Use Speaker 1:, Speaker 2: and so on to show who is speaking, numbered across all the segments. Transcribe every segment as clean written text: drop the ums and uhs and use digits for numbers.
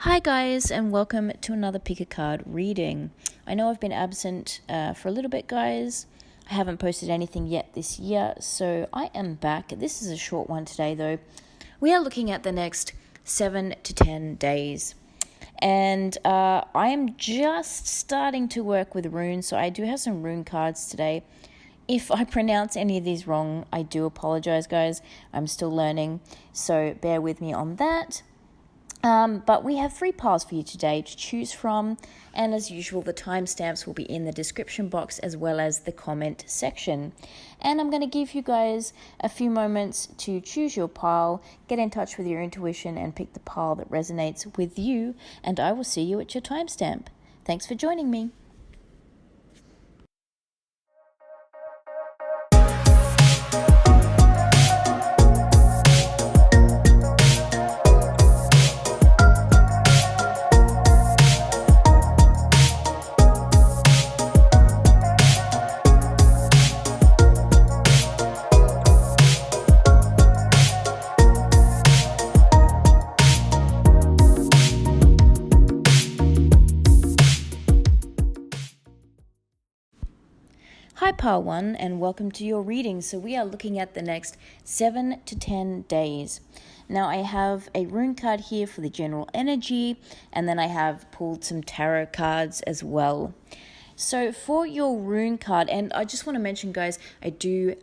Speaker 1: Hi guys, and welcome to another pickacard reading. I know I've been absent for a little bit, guys. I haven't posted anything yet this year, so I am back. This is a short one today though. We are looking at the next 7 to 10 days. And I am just starting to work with runes, so I do have some rune cards today. If I pronounce any of these wrong, I do apologize, guys. I'm still learning, so bear with me on that. But we have 3 piles for you today to choose from, and as usual, the timestamps will be in the description box as well as the comment section. And I'm going to give you guys a few moments to choose your pile, get in touch with your intuition, and pick the pile that resonates with you, and I will see you at your timestamp. Thanks for joining me. Hi Pile 1, and welcome to your reading. So we are looking at the next 7 to 10 days. Now I have a rune card here for the general energy, and then I have pulled some tarot cards as well. So for your rune card, and I just want to mention, guys, I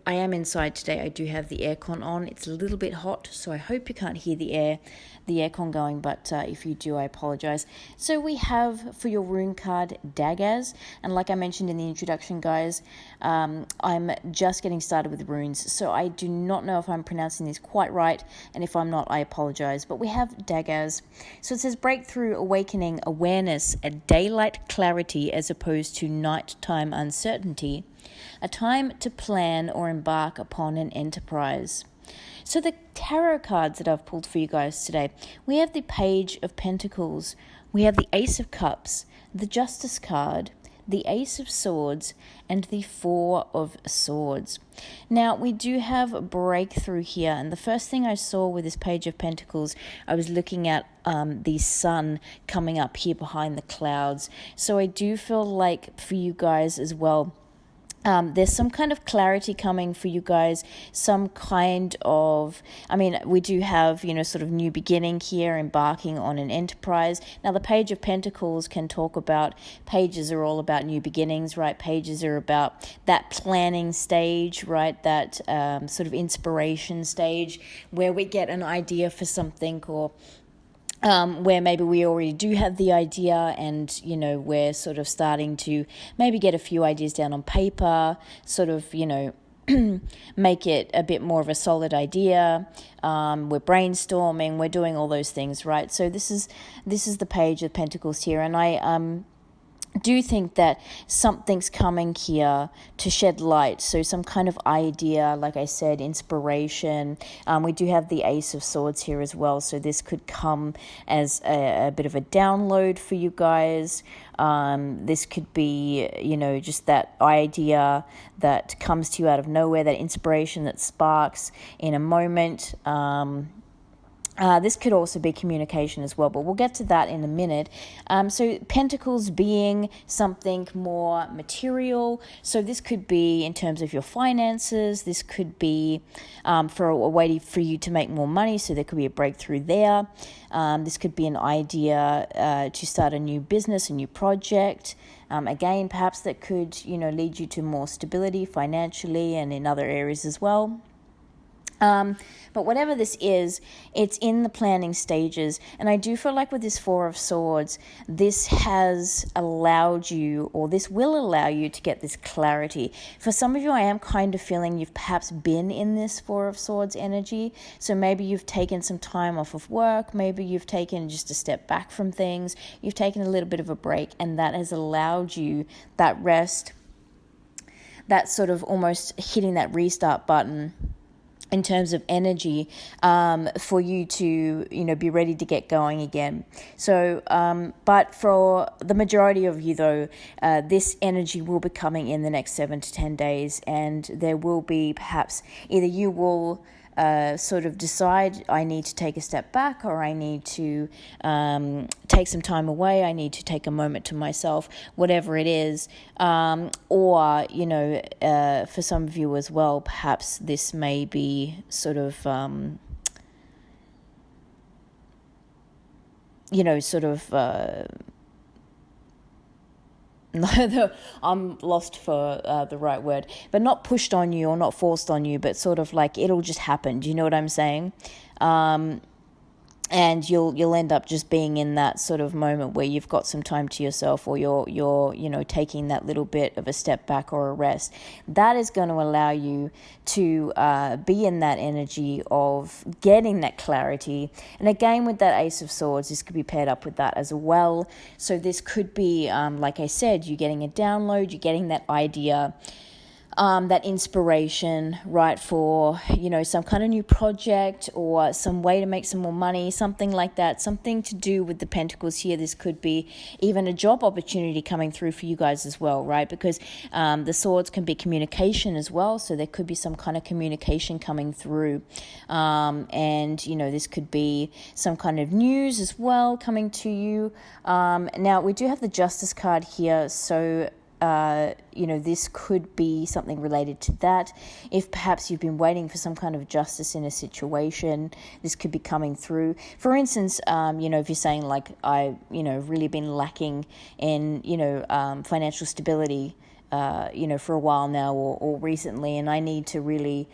Speaker 1: am inside today. I do have the aircon on. It's a little bit hot, so I hope you can't hear the aircon going, but if you do, I apologize. So we have for your rune card daggers, and like I mentioned in the introduction, guys, I'm just getting started with runes, so I do not know if I'm pronouncing this quite right, and if I'm not, I apologize. But we have daggers. So it says breakthrough, awakening, awareness, a daylight clarity as opposed to nighttime uncertainty, a time to plan or embark upon an enterprise. So the tarot cards that I've pulled for you guys today, we have the Page of Pentacles, we have the Ace of Cups, the Justice card, the Ace of Swords, and the Four of Swords. Now, we do have a breakthrough here, and the first thing I saw with this Page of Pentacles, I was looking at the sun coming up here behind the clouds. So I do feel like for you guys as well, there's some kind of clarity coming for you guys, some kind of, we do have, sort of new beginning here, embarking on an enterprise. Now, the Page of Pentacles can talk about, pages are all about new beginnings, right? Pages are about that planning stage, right? That sort of inspiration stage where we get an idea for something, or where maybe we already do have the idea, and we're sort of starting to maybe get a few ideas down on paper, sort of make it a bit more of a solid idea. We're brainstorming, we're doing all those things, right? So this is the Page of Pentacles here, and I do think that something's coming here to shed light. So some kind of idea, like I said, inspiration. We do have the Ace of Swords here as well. So this could come as a bit of a download for you guys. This could be, just that idea that comes to you out of nowhere, that inspiration that sparks in a moment. This could also be communication as well, but we'll get to that in a minute. So Pentacles being something more material. So this could be in terms of your finances. This could be for a way for you to make more money. So there could be a breakthrough there. This could be an idea to start a new business, a new project. Again, perhaps that could, lead you to more stability financially and in other areas as well. But whatever this is, it's in the planning stages. And I do feel like with this Four of Swords, this has allowed you, or this will allow you to get this clarity. For some of you, I am kind of feeling you've perhaps been in this Four of Swords energy. So maybe you've taken some time off of work. Maybe you've taken just a step back from things. You've taken a little bit of a break, and that has allowed you that rest, that sort of almost hitting that restart button in terms of energy, for you to, be ready to get going again. So, but for the majority of you though, this energy will be coming in the next 7 to 10 days, and there will be perhaps either you will sort of decide I need to take a step back, or I need to take some time away, I need to take a moment to myself, whatever it is. Or, for some of you as well, perhaps this may be sort of, I'm lost for the right word, but not pushed on you or not forced on you, but sort of like it'll just happen. Do you know what I'm saying? And you'll end up just being in that sort of moment where you've got some time to yourself, or you're taking that little bit of a step back or a rest. That is going to allow you to be in that energy of getting that clarity. And again, with that Ace of Swords, this could be paired up with that as well. So this could be, like I said, you're getting a download, you're getting that idea, that inspiration, right, for, some kind of new project or some way to make some more money, something like that, something to do with the Pentacles here. This could be even a job opportunity coming through for you guys as well, right? Because the Swords can be communication as well, so there could be some kind of communication coming through. And, this could be some kind of news as well coming to you. Now, we do have the Justice card here, so this could be something related to that. If perhaps you've been waiting for some kind of justice in a situation, this could be coming through. For instance, if you're saying like, really been lacking in, financial stability, for a while now or recently, and I need to really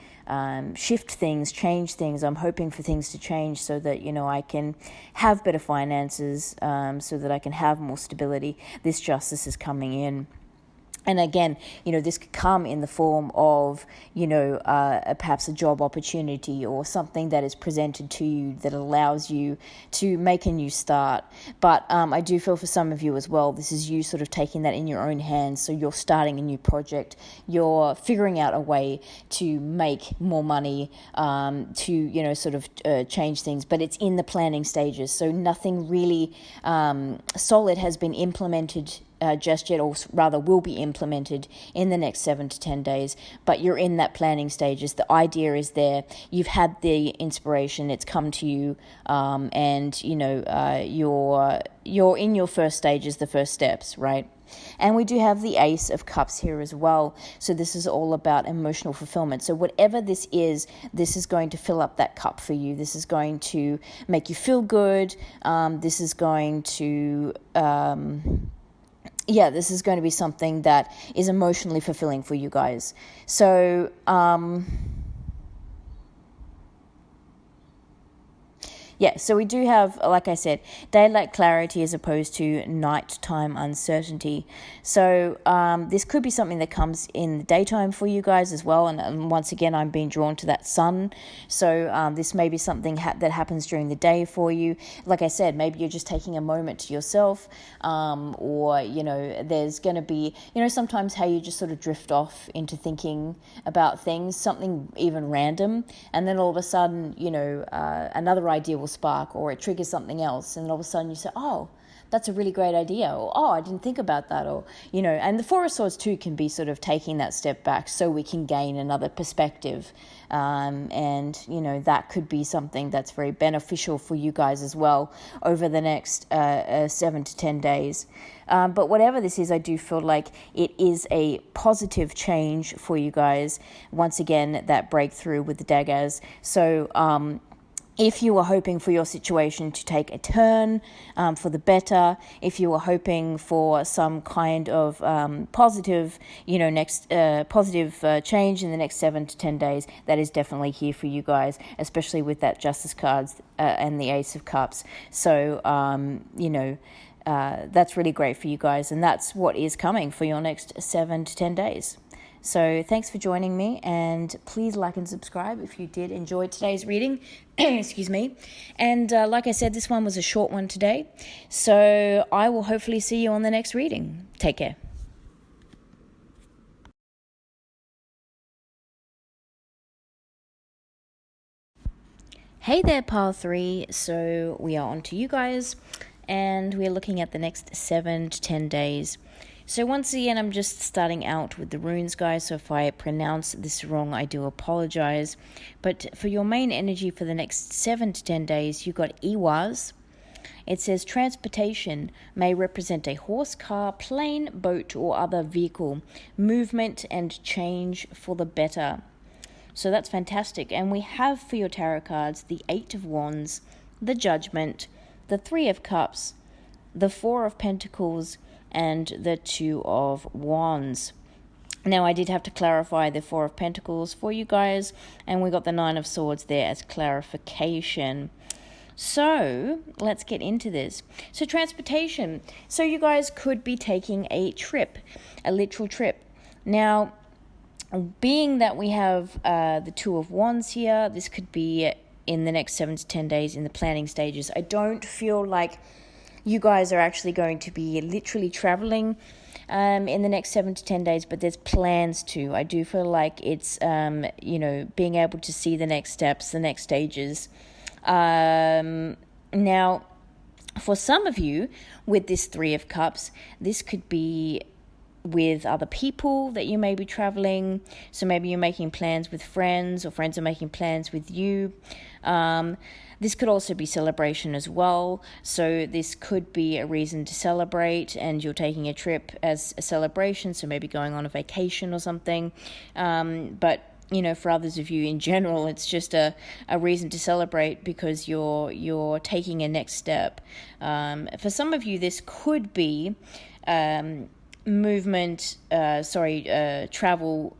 Speaker 1: shift things, change things. I'm hoping for things to change so that, I can have better finances, so that I can have more stability. This justice is coming in. And again, this could come in the form of, perhaps a job opportunity or something that is presented to you that allows you to make a new start. But I do feel for some of you as well, this is you sort of taking that in your own hands. So you're starting a new project. You're figuring out a way to make more money, to, change things. But it's in the planning stages. So nothing really solid has been implemented just yet, or rather will be implemented in the next 7 to 10 days, but you're in that planning stages. The idea is there. You've had the inspiration. It's come to you, and you're in your first stages, the first steps, right? And we do have the Ace of Cups here as well. So this is all about emotional fulfillment. So whatever this is going to fill up that cup for you. This is going to make you feel good. This is going to... this is going to be something that is emotionally fulfilling for you guys. So, so we do have, like I said, daylight clarity as opposed to nighttime uncertainty. So this could be something that comes in the daytime for you guys as well. And once again, I'm being drawn to that sun. So this may be something that happens during the day for you. Like I said, maybe you're just taking a moment to yourself, or, there's going to be, sometimes how you just sort of drift off into thinking about things, something even random. And then all of a sudden, another idea will spark, or it triggers something else, and all of a sudden you say, oh, that's a really great idea, or oh, I didn't think about that, or and the Four of Swords too can be sort of taking that step back so we can gain another perspective, and that could be something that's very beneficial for you guys as well over the next 7 to 10 days. But whatever this is, I do feel like it is a positive change for you guys. Once again, that breakthrough with the daggers. So if you were hoping for your situation to take a turn for the better, if you were hoping for some kind of positive, positive change in the next 7 to 10 days, that is definitely here for you guys, especially with that Justice cards and the Ace of Cups. So, that's really great for you guys, and that's what is coming for your next 7 to 10 days. So thanks for joining me, and please like and subscribe if you did enjoy today's reading. Excuse me. And like I said, this one was a short one today. So I will hopefully see you on the next reading. Take care. Hey there, Pile 3. So we are on to you guys, and we're looking at the next 7 to 10 days. So once again, I'm just starting out with the runes, guys, so if I pronounce this wrong, I do apologize. But for your main energy for the next 7 to 10 days, you've got Iwas. It says transportation may represent a horse, car, plane, boat, or other vehicle, movement and change for the better. So that's fantastic. And we have for your tarot cards the 8 of Wands, the Judgment, the 3 of Cups, the 4 of Pentacles, and the 2 of Wands. Now, I did have to clarify the 4 of Pentacles for you guys, and we got the 9 of Swords there as clarification. So let's get into this. So transportation. So you guys could be taking a trip, a literal trip. Now, being that we have the 2 of Wands here, this could be in the next 7 to 10 days in the planning stages. I don't feel like you guys are actually going to be literally traveling in the next 7 to 10 days, but there's plans to. I do feel like it's, being able to see the next steps, the next stages. Now, for some of you, with this 3 of Cups, this could be with other people that you may be traveling. So maybe you're making plans with friends, or friends are making plans with you. This could also be celebration as well. So this could be a reason to celebrate, and you're taking a trip as a celebration, so maybe going on a vacation or something. But for others of you in general, it's just a reason to celebrate because you're taking a next step. For some of you, this could be travel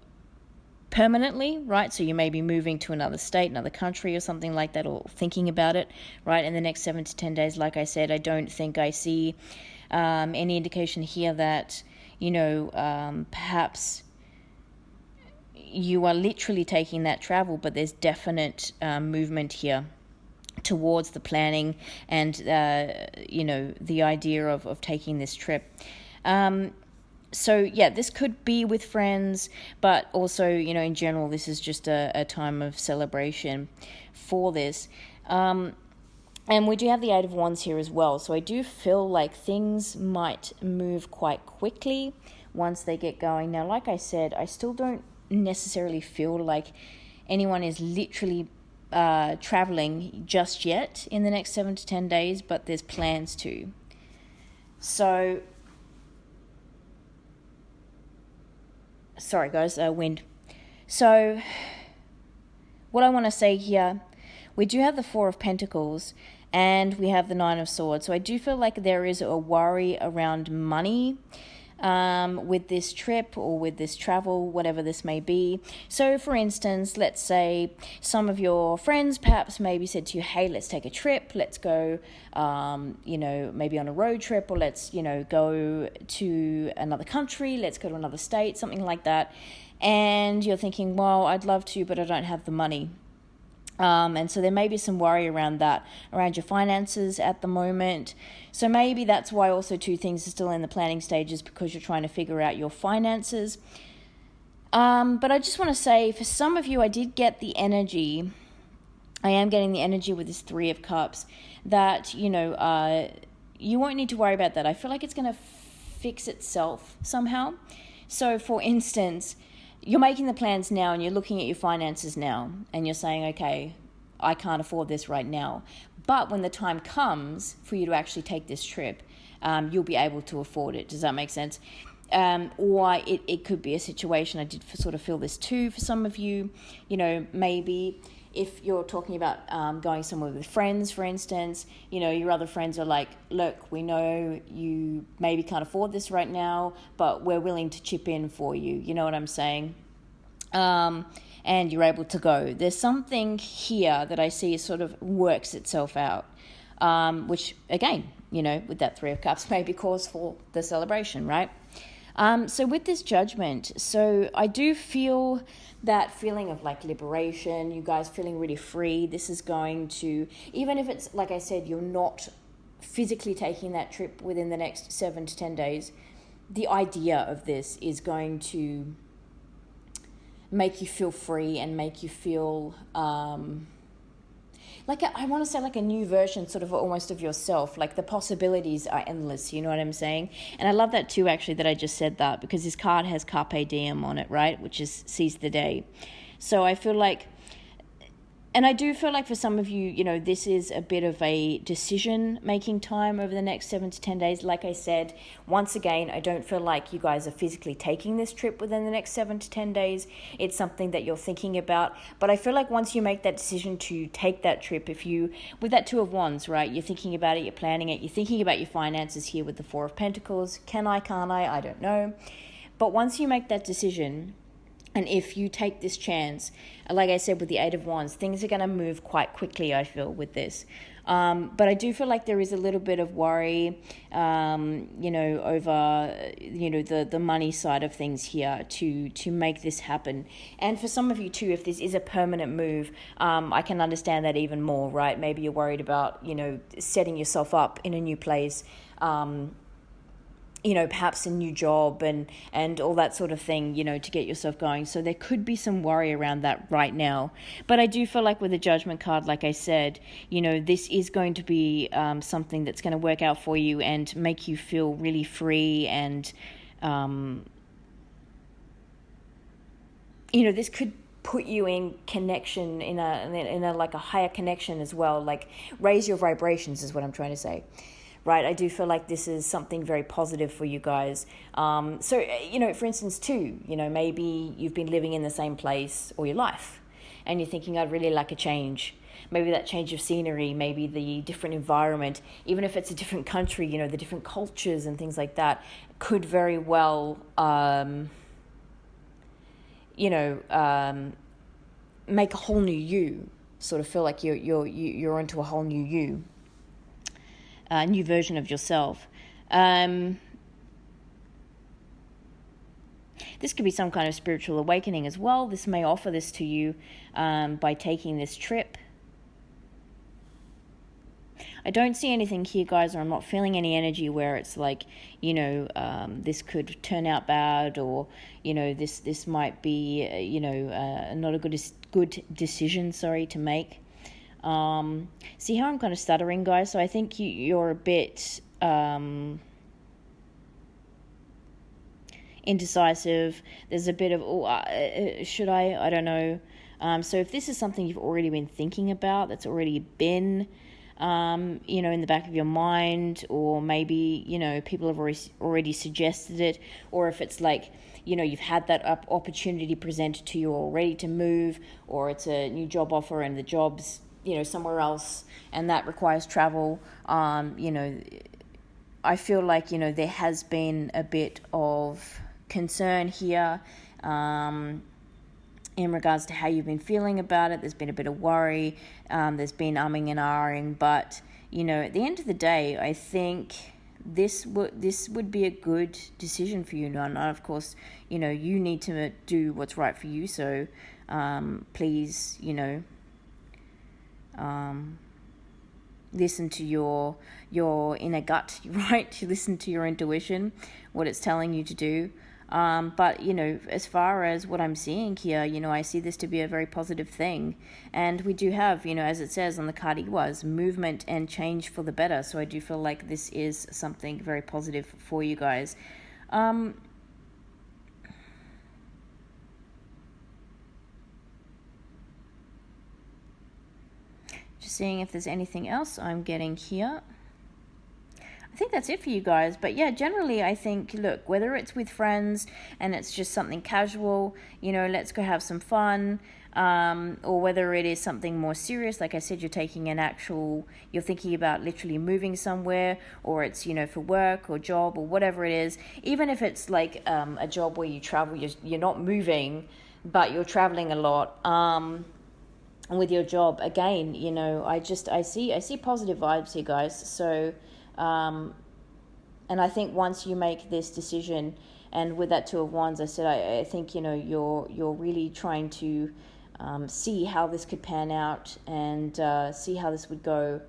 Speaker 1: permanently, right? So you may be moving to another state, another country or something like that, or thinking about it, right? In the next 7 to 10 days, like I said, I don't think I see any indication here that, perhaps you are literally taking that travel, but there's definite movement here towards the planning and, the idea of taking this trip. So, yeah, this could be with friends, but also, in general, this is just a time of celebration for this. And we do have the 8 of Wands here as well. So I do feel like things might move quite quickly once they get going. Now, like I said, I still don't necessarily feel like anyone is literally traveling just yet in the next 7 to 10 days, but there's plans to. So, sorry guys, wind. So, what I want to say here, we do have the 4 of Pentacles and we have the 9 of Swords. So I do feel like there is a worry around money with this trip or with this travel, whatever this may be. So for instance, let's say some of your friends perhaps maybe said to you, hey, let's take a trip, let's go, maybe on a road trip, or let's, go to another country, let's go to another state, something like that. And you're thinking, well, I'd love to, but I don't have the money. And so there may be some worry around that, around your finances at the moment. So maybe that's why also 2 things are still in the planning stages, because you're trying to figure out your finances. But I just want to say, for some of you, I did get the energy. I am getting the energy with this 3 of Cups that, you won't need to worry about that. I feel like it's going to fix itself somehow. So for instance, you're making the plans now and you're looking at your finances now and you're saying, okay, I can't afford this right now. But when the time comes for you to actually take this trip, you'll be able to afford it. Does that make sense? Or it could be a situation, I did sort of feel this too for some of you, maybe if you're talking about going somewhere with friends, for instance, your other friends are like, look, we know you maybe can't afford this right now, but we're willing to chip in for you. You know what I'm saying? And you're able to go. There's something here that I see sort of works itself out, which, again, with that 3 of Cups may be cause for the celebration, right? So with this Judgment, so I do feel that feeling of like liberation, you guys feeling really free. This is going to, even if it's, like I said, you're not physically taking that trip within the next 7 to 10 days, the idea of this is going to make you feel free and make you feel I want to say like a new version sort of almost of yourself. Like the possibilities are endless, you know what I'm saying? And I love that too, actually, that I just said that, because this card has carpe diem on it, right, which is seize the day. So I feel like, and I do feel like for some of you, you know, this is a bit of a decision-making time over the next 7 to 10 days. Like I said, once again, I don't feel like you guys are physically taking this trip within the next 7 to 10 days. It's something that you're thinking about. But I feel like once you make that decision to take that trip, if you, with that Two of Wands, right, you're thinking about it, you're planning it, you're thinking about your finances here with the Four of Pentacles. Can I, can't I don't know. But once you make that decision, and if you take this chance, like I said with the Eight of Wands, things are going to move quite quickly, I feel, with this. But I do feel like there is a little bit of worry, you know, over, you know, the money side of things here to make this happen. And for some of you too, if this is a permanent move, I can understand that even more, right? Maybe you're worried about, you know, setting yourself up in a new place, you know, perhaps a new job and all that sort of thing, you know, to get yourself going. So there could be some worry around that right now. But I do feel like with the Judgment card, like I said, you know, this is going to be something that's going to work out for you and make you feel really free. And, you know, this could put you in connection, in a like a higher connection as well. Like raise your vibrations is what I'm trying to say. Right, I do feel like this is something very positive for you guys. So, you know, for instance, too, you know, maybe you've been living in the same place all your life and you're thinking, I'd really like a change. Maybe that change of scenery, maybe the different environment, even if it's a different country, you know, the different cultures and things like that could very well, you know, make a whole new you, sort of feel like you're into a whole new you. A new version of yourself. This could be some kind of spiritual awakening as well. This may offer this to you by taking this trip. I don't see anything here, guys, or I'm not feeling any energy where it's like, you know, this could turn out bad, or, you know, this might be, you know, not a good decision, to make. See how I'm kind of stuttering, guys? So I think you're a bit indecisive. There's a bit of, should I don't know. So if this is something you've already been thinking about, that's already been, you know, in the back of your mind, or maybe, you know, people have already suggested it, or if it's like, you know, you've had that opportunity presented to you already to move, or it's a new job offer and the job's, you know, somewhere else, and that requires travel. You know, I feel like, you know, there has been a bit of concern here in regards to how you've been feeling about it. There's been a bit of worry. There's been umming and ahhing, but, you know, at the end of the day, I think this would be a good decision for you. And of course, you know, you need to do what's right for you. So please, you know, listen to your inner gut, right? You listen to your intuition, what it's telling you to do. But, you know, as far as what I'm seeing here, you know, I see this to be a very positive thing. And we do have, you know, as it says on the card, was movement and change for the better. So I do feel like this is something very positive for you guys. Just seeing if there's anything else I'm getting here. I think that's it for you guys. But yeah, generally I think, look, whether it's with friends and it's just something casual, you know, let's go have some fun, or whether it is something more serious, like I said, you're thinking about literally moving somewhere, or it's, you know, for work or job or whatever it is. Even if it's like a job where you travel, you're not moving, but you're traveling a lot. With your job, again, you know, I see positive vibes here, guys. So, and I think once you make this decision, and with that Two of Wands, I said, I think, you know, you're really trying to see how this could pan out, and see how this would go.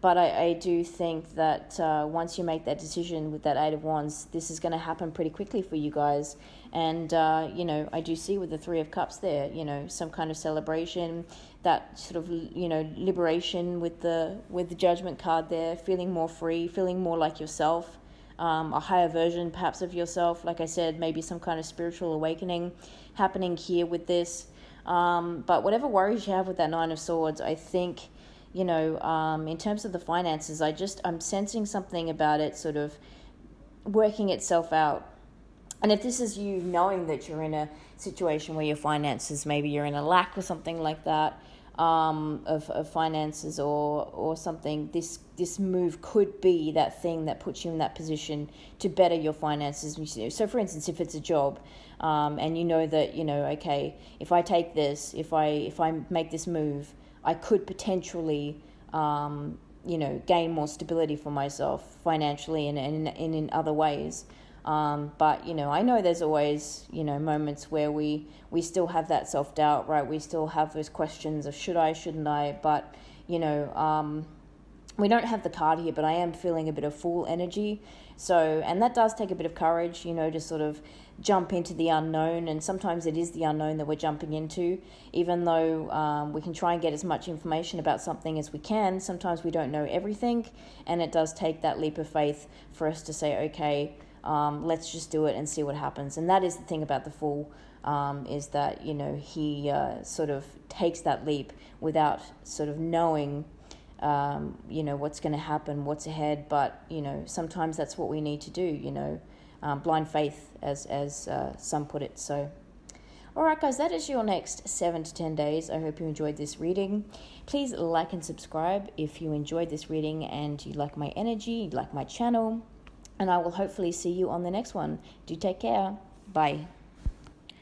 Speaker 1: But I do think that once you make that decision with that Eight of Wands, this is going to happen pretty quickly for you guys. And, I do see with the Three of Cups there, some kind of celebration, that sort of, liberation with the Judgment card there, feeling more free, feeling more like yourself, a higher version perhaps of yourself. Like I said, maybe some kind of spiritual awakening happening here with this. But whatever worries you have with that Nine of Swords, I think, in terms of the finances, I'm sensing something about it sort of working itself out. And if this is you knowing that you're in a situation where your finances, maybe you're in a lack or something like that, of finances or something, this move could be that thing that puts you in that position to better your finances. So for instance, if it's a job, and that, okay, if I take this, if I make this move, I could potentially, gain more stability for myself financially and in other ways. But, I know there's always, moments where we still have that self-doubt, right? We still have those questions of should I, shouldn't I? But, we don't have the card here, but I am feeling a bit of Fool energy. So, and that does take a bit of courage, to sort of jump into the unknown. And sometimes it is the unknown that we're jumping into, even though we can try and get as much information about something as we can. Sometimes we don't know everything, and it does take that leap of faith for us to say, okay, let's just do it and see what happens. And that is the thing about the Fool, is that, he sort of takes that leap without sort of knowing what's going to happen, what's ahead. But, sometimes that's what we need to do, blind faith, as some put it. So, all right, guys, that is your next 7 to 10 days. I hope you enjoyed this reading. Please like and subscribe if you enjoyed this reading and you like my energy, you like my channel. And I will hopefully see you on the next one. Do take care. Bye.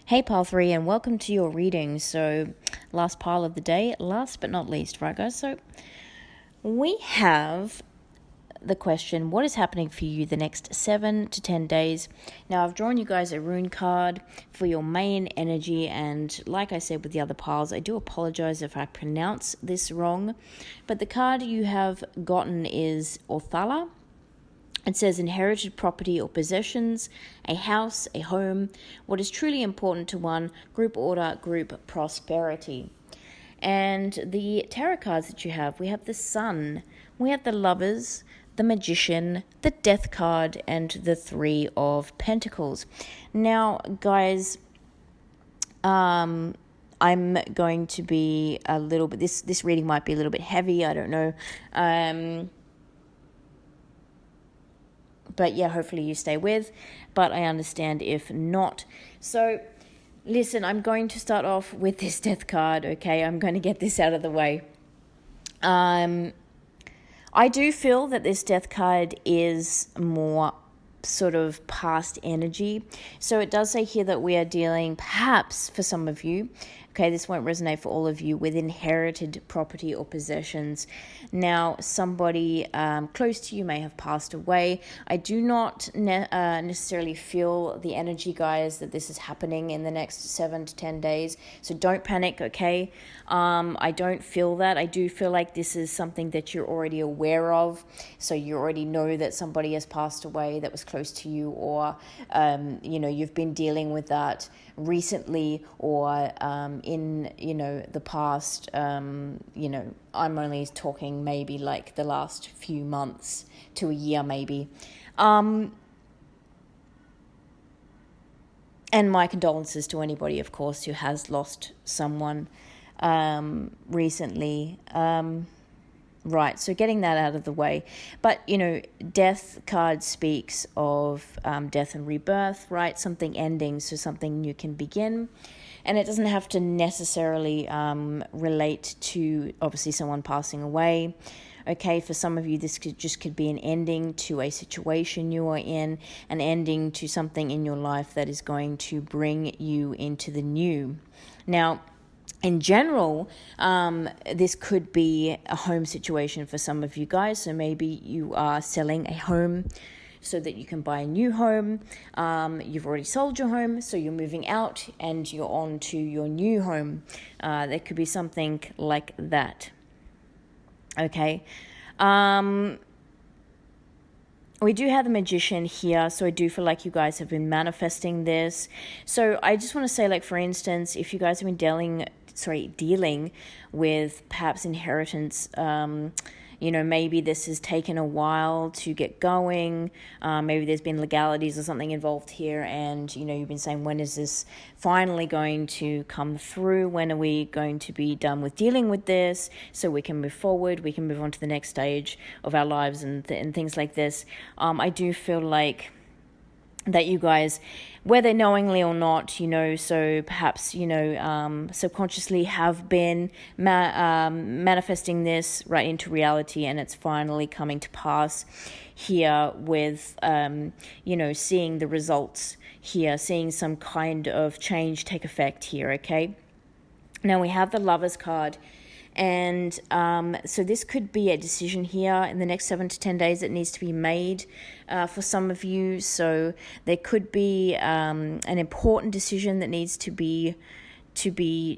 Speaker 1: Hey, Pile 3, and welcome to your reading. So, last pile of the day, last but not least, right, guys? So, we have the question, what is happening for you the next 7 to 10 days? Now, I've drawn you guys a rune card for your main energy, and like I said with the other piles, I do apologize if I pronounce this wrong, but the card you have gotten is Othala. It says inherited property or possessions, a house, a home, what is truly important to one, group order, group prosperity. And the tarot cards that you have, we have the Sun, we have the Lovers, the Magician, the Death card, and the Three of Pentacles. Now, guys, I'm going to be a little bit, this reading might be a little bit heavy, I don't know. But yeah, hopefully you stay with, but I understand if not. So, listen, I'm going to start off with this Death card, okay? I'm going to get this out of the way. I do feel that this Death card is more sort of past energy. So it does say here that we are dealing, perhaps for some of you, okay, this won't resonate for all of you, with inherited property or possessions. Now, somebody close to you may have passed away. I do not necessarily feel the energy, guys, that this is happening in the next 7 to 10 days. So don't panic, okay? I don't feel that. I do feel like this is something that you're already aware of. So you already know that somebody has passed away that was close to you, or, you've been dealing with that recently, or in the past. I'm only talking maybe like the last few months to a year maybe. And my condolences to anybody, of course, who has lost someone recently. Right, so getting that out of the way. But, Death card speaks of death and rebirth, right? Something ending, so something new can begin. And it doesn't have to necessarily relate to, obviously, someone passing away. Okay, for some of you, this could be an ending to a situation you are in, an ending to something in your life that is going to bring you into the new. Now, in general, this could be a home situation for some of you guys. So maybe you are selling a home so that you can buy a new home. You've already sold your home, so you're moving out and you're on to your new home. There could be something like that. Okay. We do have the Magician here, so I do feel like you guys have been manifesting this. So I just want to say, like, for instance, if you guys have been dealing with perhaps inheritance, maybe this has taken a while to get going. Maybe there's been legalities or something involved here, and you've been saying, when is this finally going to come through? When are we going to be done with dealing with this so we can move forward? We can move on to the next stage of our lives and things like this. I do feel like that you guys, whether knowingly or not, so perhaps, subconsciously have been manifesting this right into reality, and it's finally coming to pass here with, seeing the results here, seeing some kind of change take effect here, okay? Now we have the Lovers card. And so this could be a decision here in the next 7 to 10 days that needs to be made for some of you. So there could be an important decision that needs to be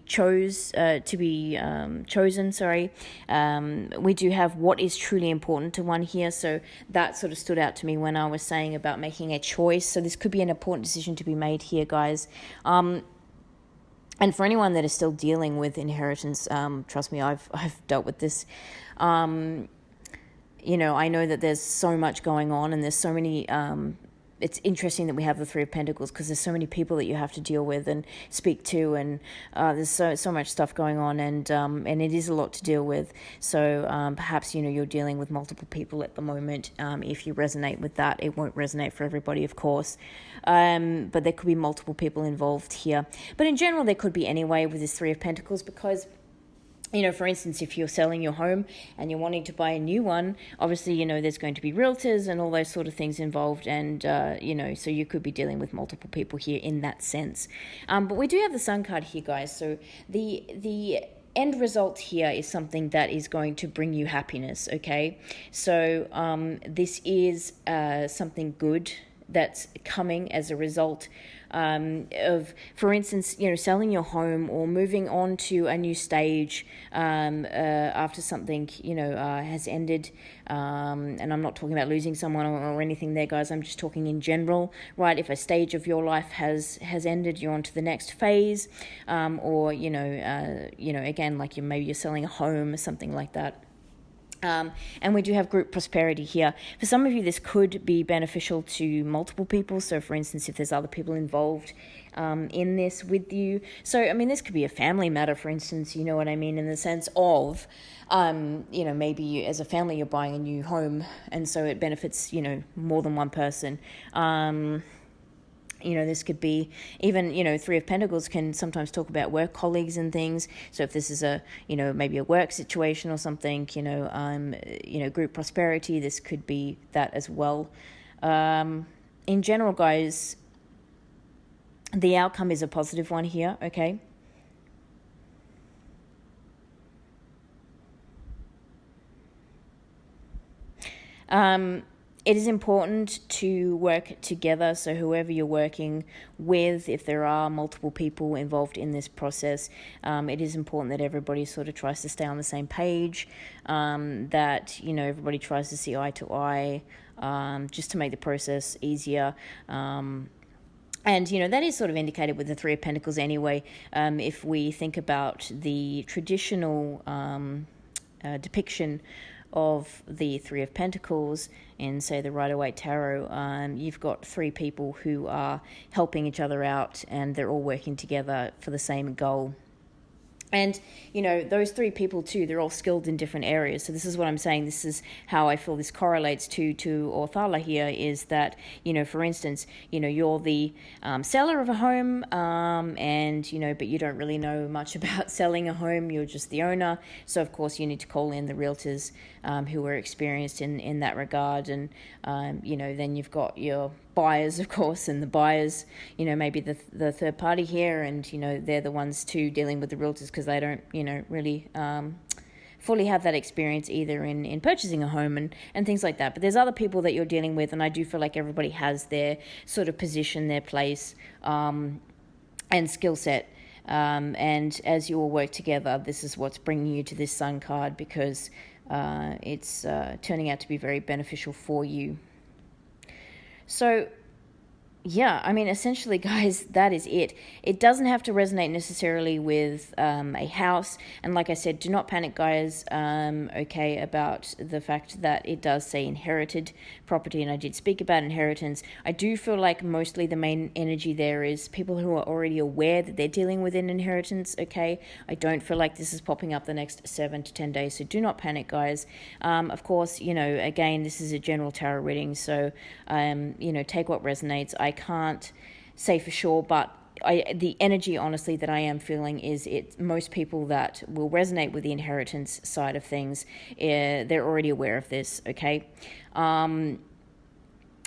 Speaker 1: chosen. We do have what is truly important to one here. So that sort of stood out to me when I was saying about making a choice. So this could be an important decision to be made here, guys. And for anyone that is still dealing with inheritance, trust me, I've dealt with this. I know that there's so much going on, and there's so many. It's interesting that we have the Three of Pentacles, because there's so many people that you have to deal with and speak to, and there's so much stuff going on, and it is a lot to deal with. So perhaps you're dealing with multiple people at the moment. If you resonate with that, it won't resonate for everybody, of course. But there could be multiple people involved here. But in general, there could be anyway with this Three of Pentacles, because for instance, if you're selling your home and you're wanting to buy a new one, obviously, there's going to be realtors and all those sort of things involved. And, so you could be dealing with multiple people here in that sense. But we do have the Sun card here, guys. So the end result here is something that is going to bring you happiness, okay? So this is something good that's coming as a result of, for instance, selling your home or moving on to a new stage after something, has ended. And I'm not talking about losing someone or anything there, guys. I'm just talking in general, right? If a stage of your life has ended, you're on to the next phase, or, again, like maybe you're selling a home or something like that. And we do have group prosperity here. For some of you, this could be beneficial to multiple people. So, for instance, if there's other people involved in this with you. So, this could be a family matter, for instance, you know what I mean, in the sense of, maybe as a family, you're buying a new home, and so it benefits, more than one person. This could be even, Three of Pentacles can sometimes talk about work colleagues and things. So if this is a, maybe a work situation or something, group prosperity, this could be that as well. In general, guys, the outcome is a positive one here, okay? It is important to work together. So whoever you're working with, if there are multiple people involved in this process, it is important that everybody sort of tries to stay on the same page, that, everybody tries to see eye to eye, just to make the process easier. And, that is sort of indicated with the Three of Pentacles anyway. If we think about the traditional depiction of the Three of Pentacles in, say, the Rider-Waite Tarot, you've got three people who are helping each other out, and they're all working together for the same goal. And, those three people too, they're all skilled in different areas. So this is what I'm saying. This is how I feel this correlates to Orthala here, is that, for instance, you're the seller of a home, and, but you don't really know much about selling a home. You're just the owner. So, of course, you need to call in the realtors who are experienced in that regard. And, then you've got your buyers, of course, and the buyers, maybe the third party here, and, they're the ones too dealing with the realtors, because they don't, really fully have that experience either in purchasing a home and things like that. But there's other people that you're dealing with, and I do feel like everybody has their sort of position, their place, and skill set. And as you all work together, this is what's bringing you to this Sun card, because it's turning out to be very beneficial for you. So yeah, I mean, essentially, guys, that is it. It doesn't have to resonate necessarily with a house. And like I said, do not panic, guys, okay, about the fact that it does say inherited property. And I did speak about inheritance. I do feel like mostly the main energy there is people who are already aware that they're dealing with an inheritance, okay? I don't feel like this is popping up the next 7 to 10 days. So do not panic, guys. Of course, you know, again, this is a general tarot reading. So, you know, take what resonates. I can't say for sure, but the energy, honestly, that I am feeling is most people that will resonate with the inheritance side of things, they're already aware of this, okay?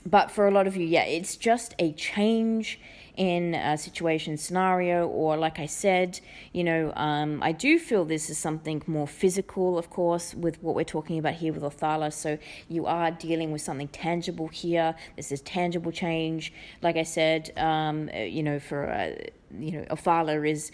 Speaker 1: But for a lot of you, yeah, it's just a change in a situation, scenario, or like I said, you know, I do feel this is something more physical, of course, with what we're talking about here with Othala. So you are dealing with something tangible here. This is tangible change. Like I said, you know, for you know, Othala is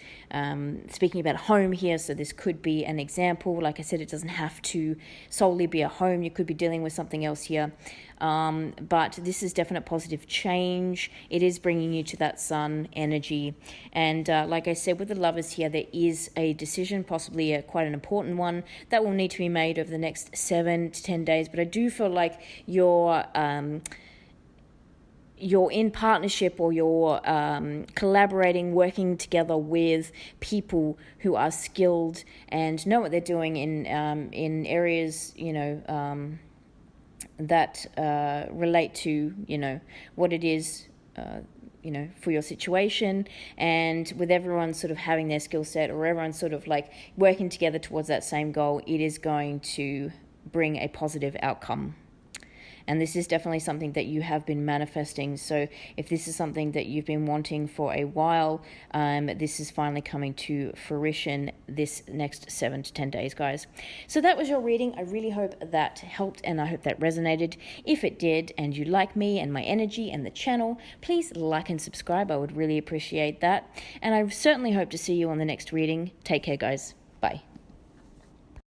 Speaker 1: speaking about a home here, so this could be an example. Like I said, it doesn't have to solely be a home. You could be dealing with something else here. But this is definite positive change. It is bringing you to that sun energy. And like I said, with the Lovers here, there is a decision, possibly quite an important one, that will need to be made over the next 7 to 10 days. But I do feel like you're in partnership, or you're collaborating, working together with people who are skilled and know what they're doing in areas, you know, that relate to, you know, what it is, you know, for your situation. And with everyone sort of having their skill set, or everyone sort of like working together towards that same goal, it is going to bring a positive outcome. And this is definitely something that you have been manifesting. So if this is something that you've been wanting for a while, this is finally coming to fruition this next 7 to 10 days, guys. So that was your reading. I really hope that helped, and I hope that resonated. If it did, and you like me and my energy and the channel, please like and subscribe. I would really appreciate that. And I certainly hope to see you on the next reading. Take care, guys. Bye.